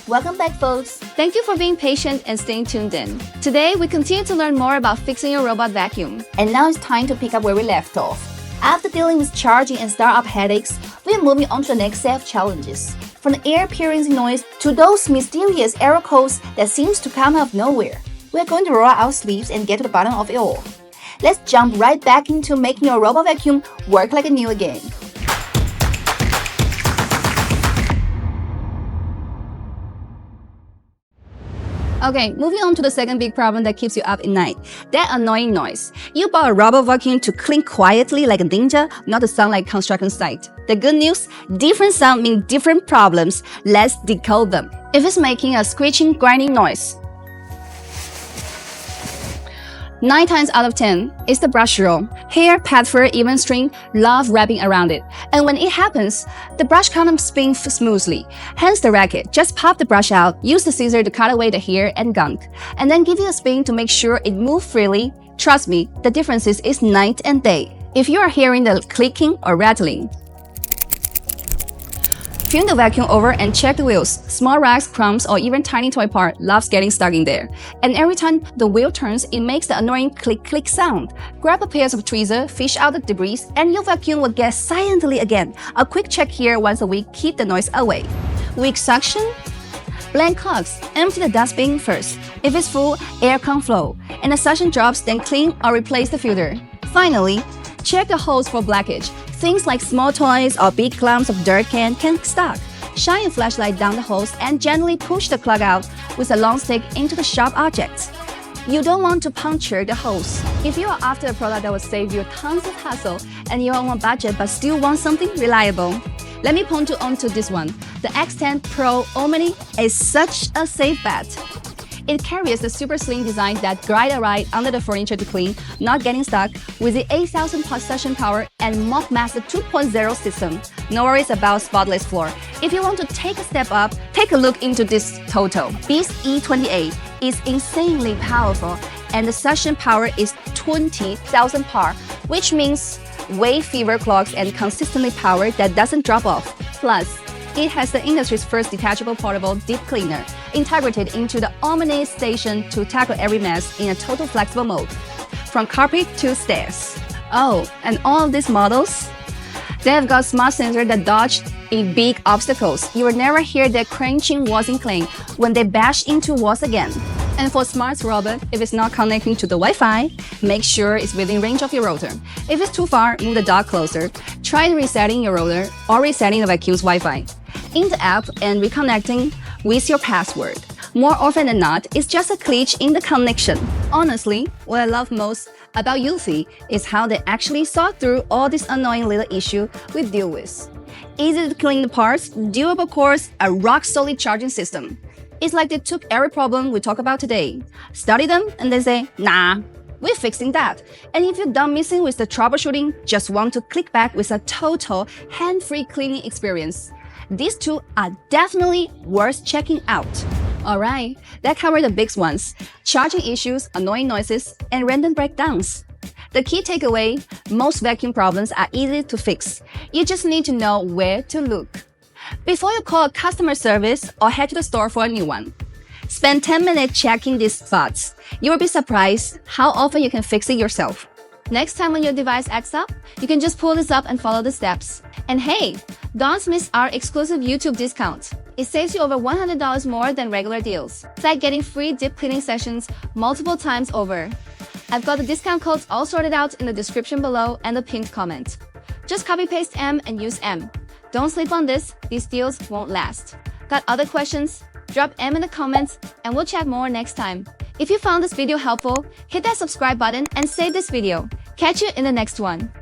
Welcome back, folks. Thank you for being patient and staying tuned in. Today, we continue to learn more about fixing your robot vacuum. And now it's time to pick up where we left off. After dealing with charging and startup headaches, we're moving on to the next set of challenges. From the air-piercing noise to those mysterious error codes that seems to come out of nowhere, we're going to roll out our sleeves and get to the bottom of it all. Let's jump right back into making your robot vacuum work like new again. Okay, moving on to the second big problem that keeps you up at night. That annoying noise. You bought a robot vacuum to clean quietly like a ninja, not to sound like construction site. The good news? Different sound mean different problems. Let's decode them. If it's making a screeching, grinding noise, 9 times out of 10, it's the brush roll. Hair, pad fur, even string love wrapping around it. And when it happens, the brush can't spin smoothly. Hence the racket. Just pop the brush out, use the scissor to cut away the hair and gunk, and then give it a spin to make sure it moves freely. Trust me, the differences is night and day. If you are hearing the clicking or rattling, turn the vacuum over and check the wheels. Small rags, crumbs, or even tiny toy part loves getting stuck in there. And every time the wheel turns, it makes the annoying click-click sound. Grab a pair of tweezers, fish out the debris, and your vacuum will get silently again. A quick check here once a week, keep the noise away. Weak suction? Blank clogs. Empty the dustbin first. If it's full, air can flow. And the suction drops, then clean or replace the filter. Finally, check the hose for blackage. Things like small toys or big clumps of dirt can stuck. Shine a flashlight down the hose and gently push the plug out with a long stick into the sharp objects. You don't want to puncture the hose. If you are after a product that will save you tons of hassle and you're on a budget but still want something reliable, let me point you onto this one. The X10 Pro Omni is such a safe bet. It carries the super slim design that glides right under the furniture to clean, not getting stuck, with the 8,000 possession power and Mach Master 2.0 system. No worries about spotless floor. If you want to take a step up, take a look into this Toto. Beast E28 is insanely powerful, and the suction power is 20,000 par, which means way fewer clogs and consistently power that doesn't drop off. Plus, it has the industry's first detachable portable deep cleaner, integrated into the Omni station to tackle every mess in a total flexible mode, from carpet to stairs. Oh, and all of these models, they've got smart sensors that dodge big obstacles. You will never hear their crunching walls and clang when they bash into walls again. And for smart robot, if it's not connecting to the Wi-Fi, make sure it's within range of your router. If it's too far, move the dock closer. Try resetting your router or resetting the vacuum's Wi-Fi in the app and reconnecting with your password. More often than not, it's just a glitch in the connection. Honestly, what I love most about eufy is how they actually sort through all these annoying little issues we deal with. Easy to clean the parts, durable cores, a rock-solid charging system. It's like they took every problem we talk about today, study them, and then say, nah, we're fixing that. And if you're done messing with the troubleshooting, just want to click back with a total hand-free cleaning experience, these two are definitely worth checking out. Alright, that covered the big ones: charging issues, annoying noises, and random breakdowns. The key takeaway: most vacuum problems are easy to fix. You just need to know where to look. Before you call a customer service or head to the store for a new one, spend 10 minutes checking these spots. You will be surprised how often you can fix it yourself. Next time when your device acts up, you can just pull this up and follow the steps. And hey, don't miss our exclusive YouTube discount. It saves you over $100 more than regular deals. It's like getting free deep cleaning sessions multiple times over. I've got the discount codes all sorted out in the description below and the pinned comment. Just copy-paste M and use M. Don't sleep on this, these deals won't last. Got other questions? Drop M in the comments and we'll chat more next time. If you found this video helpful, hit that subscribe button and save this video. Catch you in the next one.